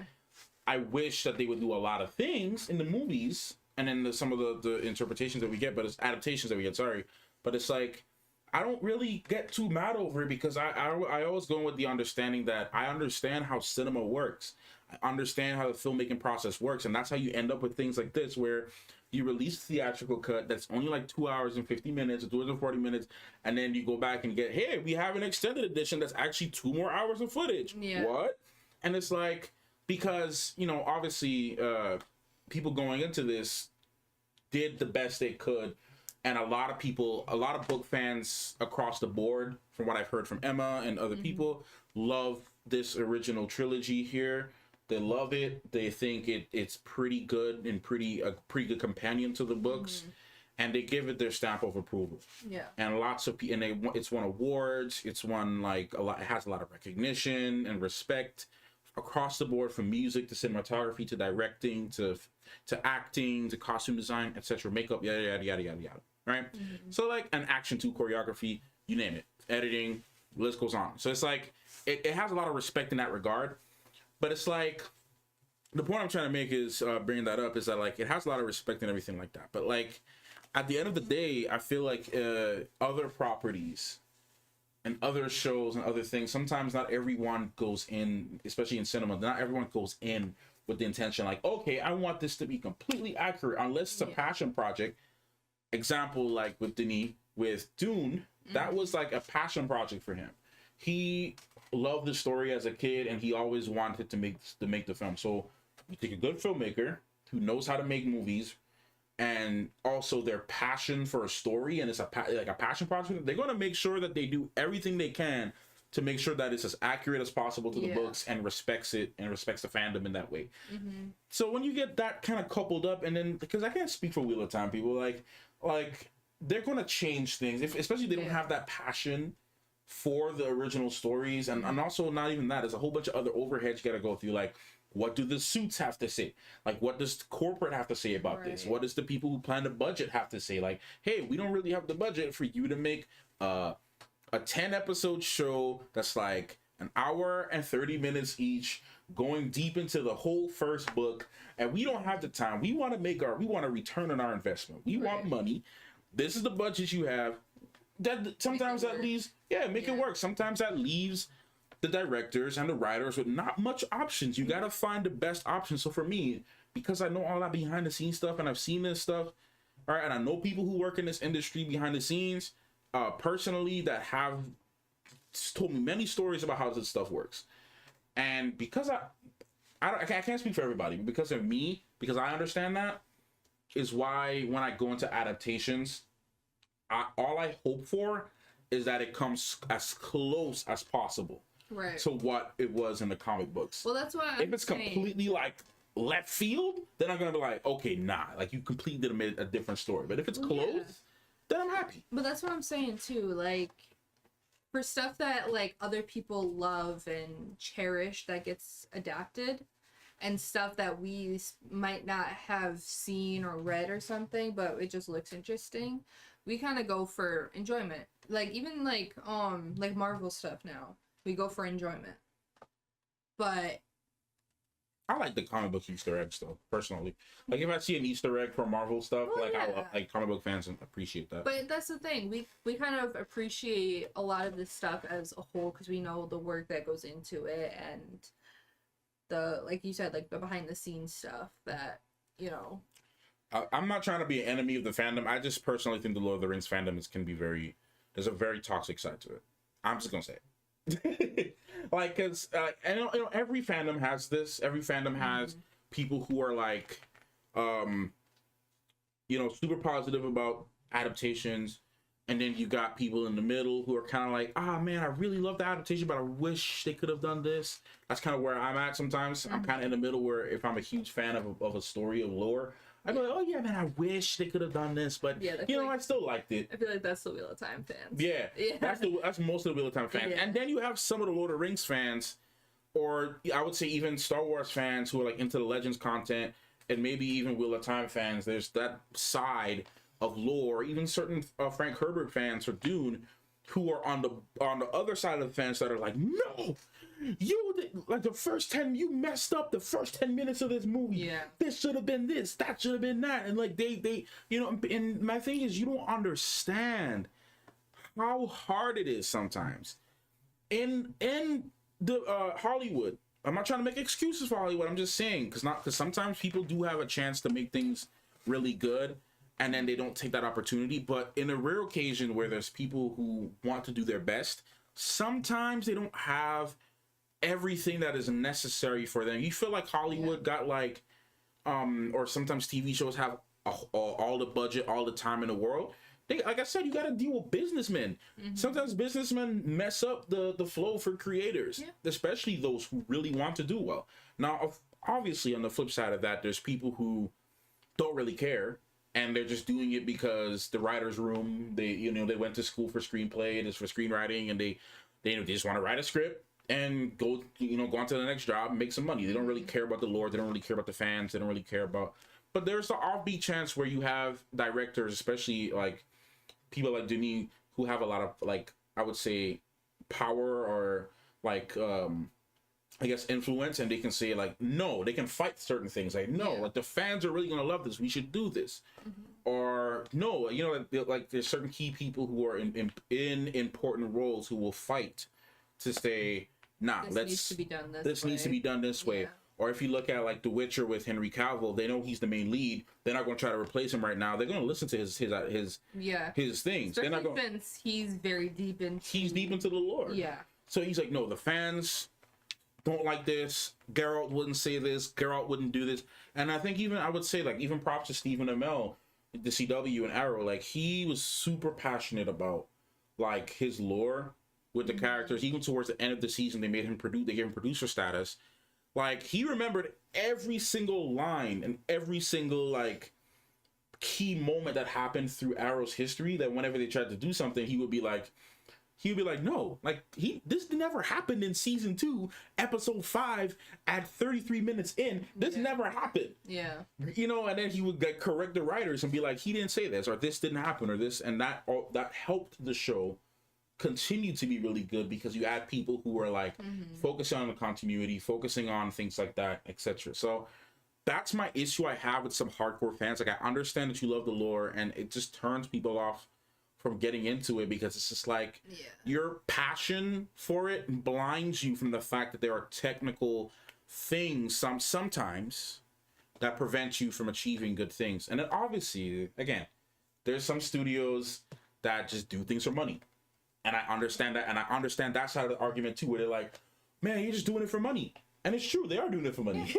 I wish that they would do a lot of things in the movies and then some of the interpretations that we get, but it's adaptations that we get, sorry. But it's like, I don't really get too mad over it because I always go in with the understanding that I understand how cinema works. I understand how the filmmaking process works. And that's how you end up with things like this, where you release a theatrical cut that's only like 2 hours and 50 minutes, 2 hours and 40 minutes, and then you go back and get, hey, we have an extended edition that's actually 2 more hours of footage. Yeah. What? And it's like, because, you know, obviously people going into this did the best they could. And a lot of book fans across the board, from what I've heard from Emma and other people, love this original trilogy here. They love it. They think it's pretty good and a pretty good companion to the books, and they give it their stamp of approval. Yeah. And lots of people, and it's won awards. It's won like a lot. It has a lot of recognition and respect across the board, from music to cinematography to directing to acting to costume design, etc., makeup, yada yada yada yada yada. Right. So like an action to choreography, you name it, editing, the list goes on. So it's like it has a lot of respect in that regard. But it's like, the point I'm trying to make is, bringing that up, is that like, it has a lot of respect and everything like that. But like, at the end of the day, I feel like other properties and other shows and other things, sometimes not everyone goes in, especially in cinema, not everyone goes in with the intention like, okay, I want this to be completely accurate, unless it's a passion project. Example, like with Denis, with Dune, that was like a passion project for him. He loved the story as a kid, and he always wanted to make the film. So you take a good filmmaker who knows how to make movies, and also their passion for a story, and it's like a passion project. They're going to make sure that they do everything they can to make sure that it's as accurate as possible to the books and respects it and respects the fandom in that way. So when you get that kind of coupled up, and then because I can't speak for Wheel of Time people, like they're going to change things, especially if they don't have that passion for the original stories, and also not even that. There's a whole bunch of other overheads you got to go through, like what do the suits have to say? Like what does corporate have to say about this? What does the people who plan the budget have to say? Like, hey, we don't really have the budget for you to make a 10-episode show that's like an hour and 30 minutes each, going deep into the whole first book, and we don't have the time. We want to return on our investment. We want money. This is the budget you have. That sometimes that leaves, make it work. Sometimes that leaves the directors and the writers with not much options. You got to find the best option. So for me, because I know all that behind the scenes stuff, and I've seen this stuff, all right, and I know people who work in this industry behind the scenes, personally, that have told me many stories about how this stuff works. And because I can't speak for everybody, but because of me, because I understand that, is why when I go into adaptations, all I hope for is that it comes as close as possible to what it was in the comic books. Well, that's why if it's completely like left field, then I'm gonna be like, okay, nah, like you completely made a different story. But if it's close, then I'm happy. But that's what I'm saying too. Like for stuff that like other people love and cherish that gets adapted, and stuff that we might not have seen or read or something, but it just looks interesting, we kind of go for enjoyment. Like even like Marvel stuff now, we go for enjoyment. But I like the comic book Easter eggs though, personally. Like if I see an Easter egg for Marvel stuff, I comic book fans appreciate that. But that's the thing, we kind of appreciate a lot of this stuff as a whole because we know the work that goes into it, and the, like you said, like the behind the scenes stuff that, you know. I'm not trying to be an enemy of the fandom. I just personally think the Lord of the Rings fandom there's a very toxic side to it. I'm just gonna say it. Like, cause I know every fandom has this. Every fandom has people who are like, super positive about adaptations, and then you got people in the middle who are kind of like, man, I really love the adaptation, but I wish they could have done this. That's kind of where I'm at sometimes. I'm kind of in the middle, where if I'm a huge fan of a story of lore, I'd be like, oh yeah, man, I wish they could have done this, but I still liked it. I feel like that's the Wheel of Time fans. Yeah. That's most of the Wheel of Time fans. And then you have some of the Lord of the Rings fans, or I would say even Star Wars fans who are like into the Legends content, and maybe even Wheel of Time fans. There's that side of lore, even certain Frank Herbert fans for Dune, who are on the other side of the fence that are like, no, you messed up the first 10 minutes of this movie. Yeah. This should have been this, that should have been that. And like they and my thing is, you don't understand how hard it is sometimes. In the Hollywood, I'm not trying to make excuses for Hollywood. I'm just saying, because sometimes people do have a chance to make things really good, and then they don't take that opportunity. But in a rare occasion where there's people who want to do their best, sometimes they don't have everything that is necessary for them. You feel like Hollywood got like, or sometimes TV shows have all the budget, all the time in the world. Like I said, you got to deal with businessmen. Sometimes businessmen mess up the flow for creators, especially those who really want to do well. Now, obviously, on the flip side of that, there's people who don't really care, and they're just doing it because the writer's room, they went to school for screenplay, it's for screenwriting, and they just want to write a script and go on to the next job and make some money. They don't really care about the lore. They don't really care about the fans. They don't really care about. But there's the offbeat chance where you have directors, especially like people like Denis, who have a lot of, like, I would say, power or like I guess influence, and they can say like, no, they can fight certain things, like, no, like the fans are really gonna love this, we should do this. Or no, like there's certain key people who are in important roles who will fight to say, nah, this needs to be done this way. Or if you look at like The Witcher with Henry Cavill, they know he's the main lead. They're not going to try to replace him right now. They're going to listen to his things. Especially they're not going. Since he's very deep into. He's deep into the lore. Yeah. So he's like, no, the fans don't like this. Geralt wouldn't say this. Geralt wouldn't do this. And I think even, I would say, like, even props to Stephen Amell, the CW and Arrow, like, he was super passionate about, like, his lore with the characters. Even towards the end of the season, they gave him producer status. Like, he remembered every single line and every single, like, key moment that happened through Arrow's history, that whenever they tried to do something, he would be like, no, like, this never happened in season 2, episode 5 at 33 minutes in. This never happened. Yeah. You know, and then he would like, correct the writers and be like, he didn't say this, or this didn't happen, or this, and that helped the show continue to be really good, because you add people who are like focusing on the continuity, focusing on things like that, etc. So that's my issue I have with some hardcore fans. Like, I understand that you love the lore, and it just turns people off from getting into it, because it's just like your passion for it blinds you from the fact that there are technical things sometimes that prevent you from achieving good things. And then obviously, again, there's some studios that just do things for money, and I understand that, and I understand that side of the argument too, where they're like, man, you're just doing it for money. And it's true, they are doing it for money.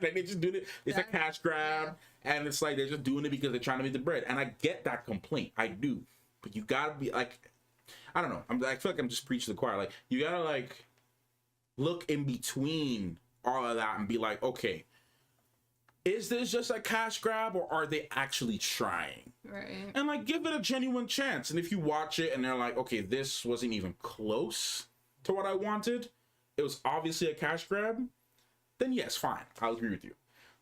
Like, they just doing it, it's a cash grab, and it's like they're just doing it because they're trying to make the bread. And I get that complaint, I do. But you gotta be like, I don't know, I feel like I'm just preaching to the choir. Like, you gotta like look in between all of that and be like, okay, is this just a cash grab, or are they actually trying? Right. And like, give it a genuine chance. And if you watch it and they're like, okay, this wasn't even close to what I wanted, it was obviously a cash grab, then yes, fine, I'll agree with you.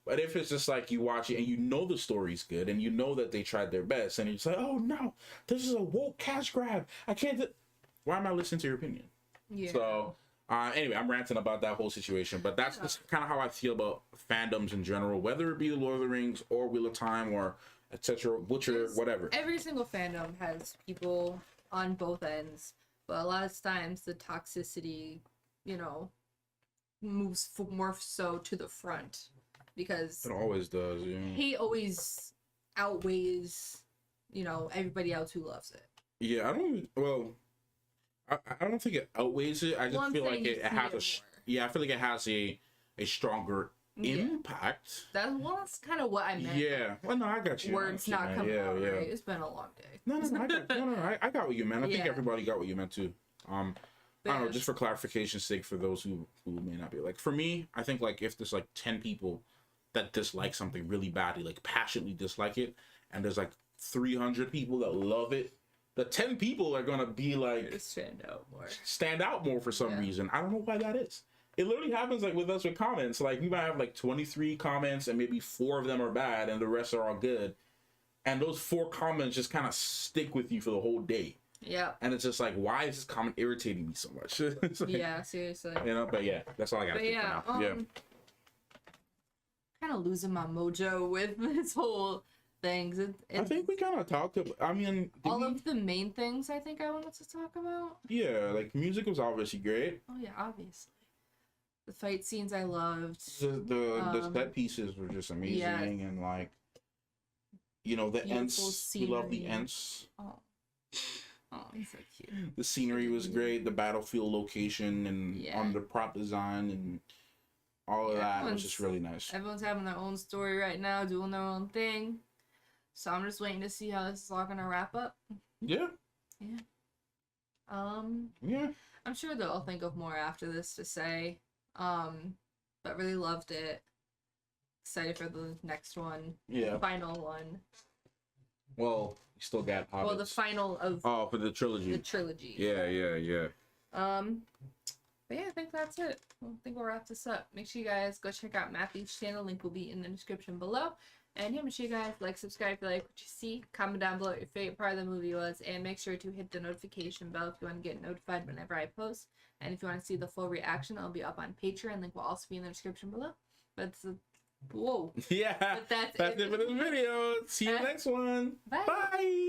But if it's just like you watch it and you know the story's good and you know that they tried their best, and you're just like, oh no, this is a woke cash grab, I can't why am I listening to your opinion? Yeah. So anyway, I'm ranting about that whole situation, but that's kind of how I feel about fandoms in general, whether it be the Lord of the Rings or Wheel of Time or etc., Witcher, whatever. Every single fandom has people on both ends, but a lot of times the toxicity, you know, moves more so to the front, because it always does. Yeah. Hate always outweighs, you know, everybody else who loves it. Yeah, I don't think it outweighs it. I just feel like it has I feel like it has a stronger impact. That's kind of what I meant. Yeah. Well, no, I got you. Words not coming out right. It's been a long day. No, I got what you meant. I think everybody got what you meant too. I don't know, just for clarification's sake, for those who may not be, like, for me, I think, like, if there's like 10 people that dislike something really badly, like passionately dislike it, and there's like 300 people that love it, the 10 people are gonna be like stand out more for some reason. I don't know why that is. It literally happens like with us with comments. Like, we might have like 23 comments and maybe 4 of them are bad and the rest are all good, and those 4 comments just kind of stick with you for the whole day. Yeah. And it's just like, why is this comment irritating me so much? Like, yeah, seriously. You know, but yeah, that's all I got to say for now. Kind of losing my mojo with this whole thing. I think we kind of talked about, I mean, all of the main things I think I wanted to talk about. Yeah, like, music was obviously great. Oh yeah, obviously. The fight scenes I loved. The set pieces were just amazing, and like, you know, the Ents, we love the Ents. Oh, he's so cute. The scenery was great. The battlefield location and on the prop design and all of that was just really nice. Everyone's having their own story right now, doing their own thing. So I'm just waiting to see how this is all gonna wrap up. Yeah. Yeah. Yeah. I'm sure they'll think of more after this to say. But really loved it. Excited for the next one. Yeah. The final one. Well, you still got Hobbits. Well, the final of for the trilogy. The trilogy. Yeah. But yeah, I think that's it. I think we'll wrap this up. Make sure you guys go check out Matthew's channel. Link will be in the description below. And yeah, make sure you guys like, subscribe if you like what you see. Comment down below what your favorite part of the movie was. And make sure to hit the notification bell if you want to get notified whenever I post. And if you want to see the full reaction, it'll be up on Patreon. Link will also be in the description below. But whoa. Yeah. But that's it for this video. See you next one. Bye. Bye.